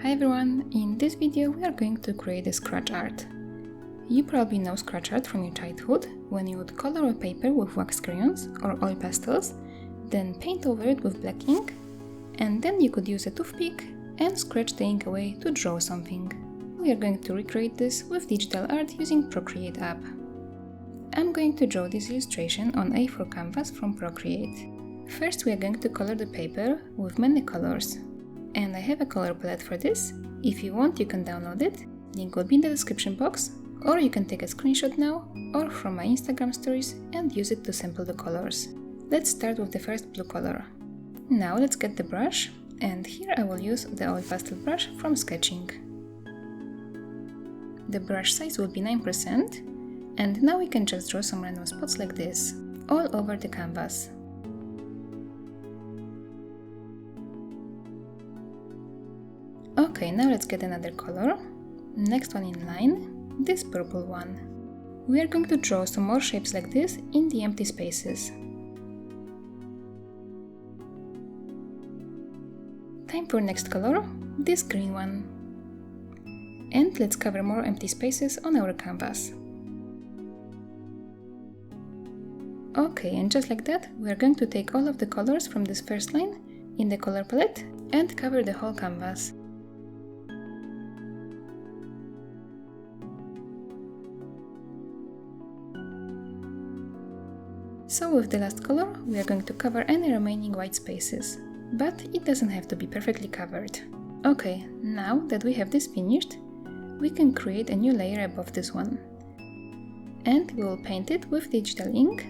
Hi everyone, in this video we are going to create a scratch art. You probably know scratch art from your childhood, when you would color a paper with wax crayons or oil pastels, then paint over it with black ink, and then you could use a toothpick and scratch the ink away to draw something. We are going to recreate this with digital art using Procreate app. I'm going to draw this illustration on A4 canvas from Procreate. First we are going to color the paper with many colors. And I have a color palette for this. If you want, you can download it. Link will be in the description box, or you can take a screenshot now or from my Instagram stories and use it to sample the colors. Let's start with the first blue color. Now let's get the brush, and here I will use the oil pastel brush from sketching. The brush size will be 9%, and now we can just draw some random spots like this, all over the canvas. Okay, now let's get another color. Next one in line, this purple one. We are going to draw some more shapes like this in the empty spaces. Time for next color, this green one. And let's cover more empty spaces on our canvas. Okay, and just like that, we are going to take all of the colors from this first line in the color palette and cover the whole canvas. So with the last color, we are going to cover any remaining white spaces, but it doesn't have to be perfectly covered. Okay, now that we have this finished, we can create a new layer above this one. And we will paint it with digital ink.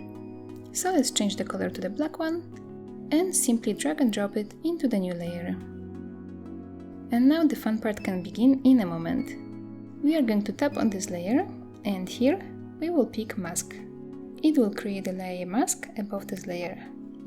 So let's change the color to the black one and simply drag and drop it into the new layer. And now the fun part can begin in a moment. We are going to tap on this layer, and here we will pick mask. It will create a layer mask above this layer.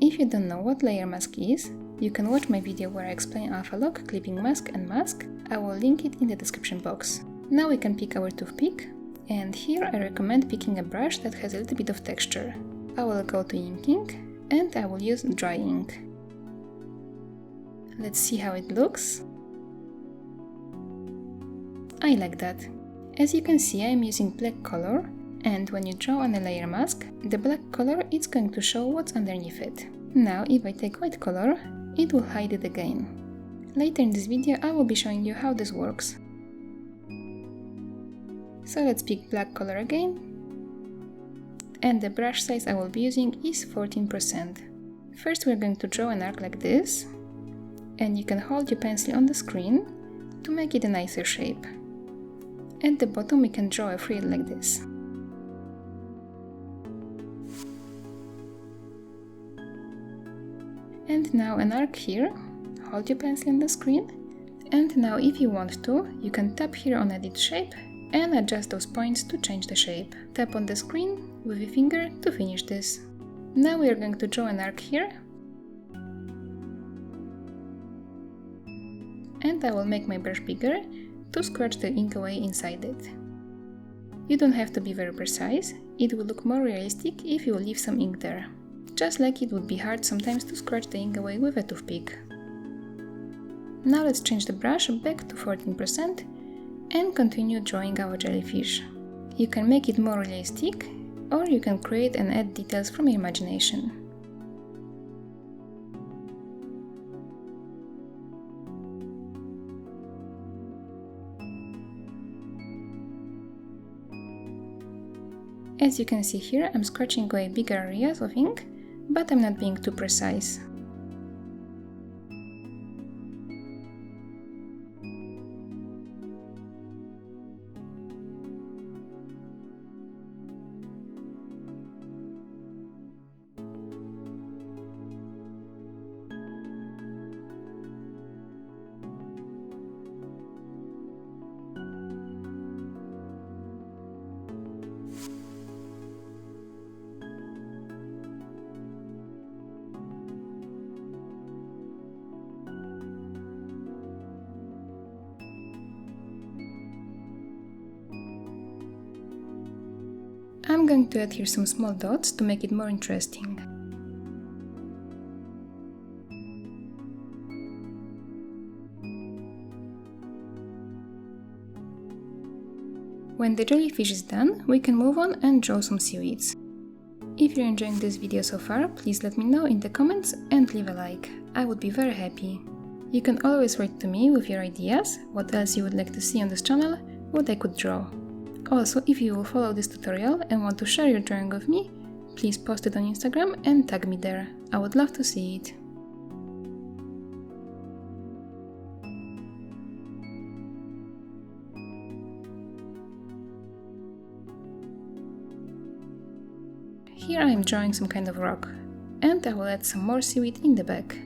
If you don't know what layer mask is, you can watch my video where I explain alpha lock, clipping mask and mask. I will link it in the description box. Now we can pick our toothpick, and here I recommend picking a brush that has a little bit of texture. I will go to inking and I will use dry ink. Let's see how it looks. I like that. As you can see, I am using black color. And when you draw on a layer mask, the black color is going to show what's underneath it. Now, if I take white color, it will hide it again. Later in this video, I will be showing you how this works. So let's pick black color again. And the brush size I will be using is 14%. First, we're going to draw an arc like this. And you can hold your pencil on the screen to make it a nicer shape. At the bottom, we can draw a frill like this. And now an arc here, hold your pencil on the screen, and now if you want to, you can tap here on edit shape and adjust those points to change the shape. Tap on the screen with your finger to finish this. Now we are going to draw an arc here, and I will make my brush bigger to scratch the ink away inside it. You don't have to be very precise, it will look more realistic if you leave some ink there. Just like it would be hard sometimes to scratch the ink away with a toothpick. Now let's change the brush back to 14% and continue drawing our jellyfish. You can make it more realistic, or you can create and add details from your imagination. As you can see here, I'm scratching away bigger areas of ink, but I'm not being too precise. I'm going to add here some small dots to make it more interesting. When the jellyfish is done, we can move on and draw some seaweeds. If you're enjoying this video so far, please let me know in the comments and leave a like. I would be very happy. You can always write to me with your ideas, what else you would like to see on this channel, what I could draw. Also, if you will follow this tutorial and want to share your drawing with me, please post it on Instagram and tag me there. I would love to see it. Here I am drawing some kind of rock, and I will add some more seaweed in the back.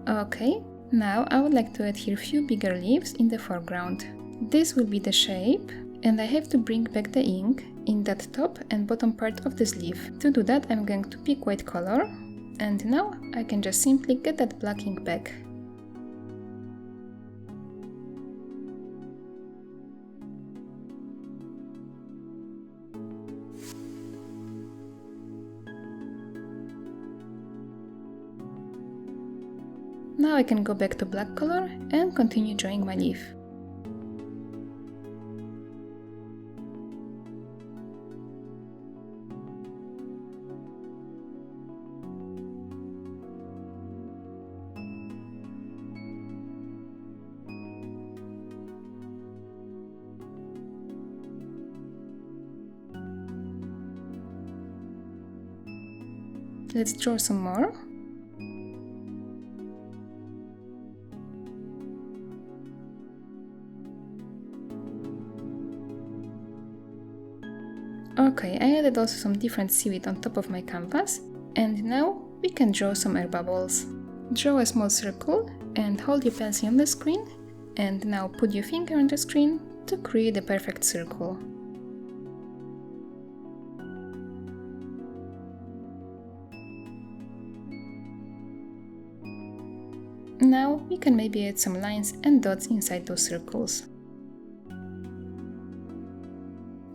Okay, now I would like to add here few bigger leaves in the foreground. This will be the shape, and I have to bring back the ink in that top and bottom part of this leaf. To do that, I'm going to pick white color, and now I can just simply get that black ink back. Now I can go back to black color and continue drawing my leaf. Let's draw some more. Okay, I added also some different seaweed on top of my canvas, and now we can draw some air bubbles. Draw a small circle and hold your pencil on the screen, and now put your finger on the screen to create a perfect circle. Now we can maybe add some lines and dots inside those circles.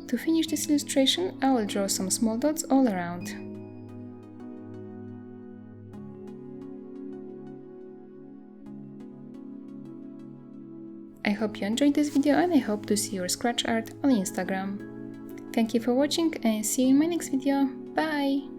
To finish this illustration, I will draw some small dots all around. I hope you enjoyed this video, and I hope to see your scratch art on Instagram. Thank you for watching, and see you in my next video. Bye!